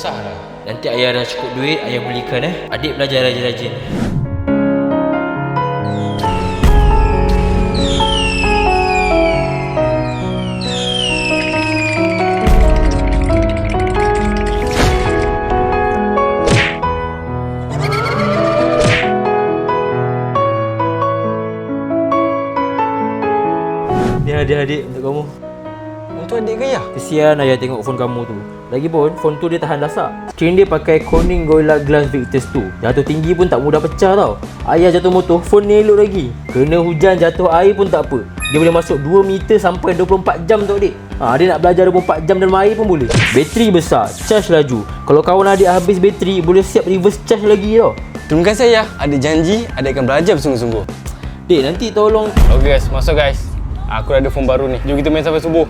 susah lah. Nanti ayah dah cukup duit, ayah belikan Adik belajar rajin-rajin. Ni hadiah adik untuk kamu. Untuk adik ke ya? Kesian ayah tengok phone kamu tu. Lagipun phone tu dia tahan lasak. Skrin dia pakai Corning Gorilla Glass Victus 2. Jatuh tinggi pun tak mudah pecah tau. Ayah jatuh motor, phone ni elok lagi. Kena hujan, jatuh air pun tak apa. Dia boleh masuk 2 meter sampai 24 jam tau adik. Dia nak belajar 24 jam dalam air pun boleh. Bateri besar, charge laju. Kalau kawan adik habis bateri, boleh siap reverse charge lagi tau. Terima kasih ayah. Adik janji adik akan belajar bersungguh-sungguh. Dek, nanti tolong. Okay guys, masuk guys. Aku dah ada phone baru ni. Jom kita main sampai subuh.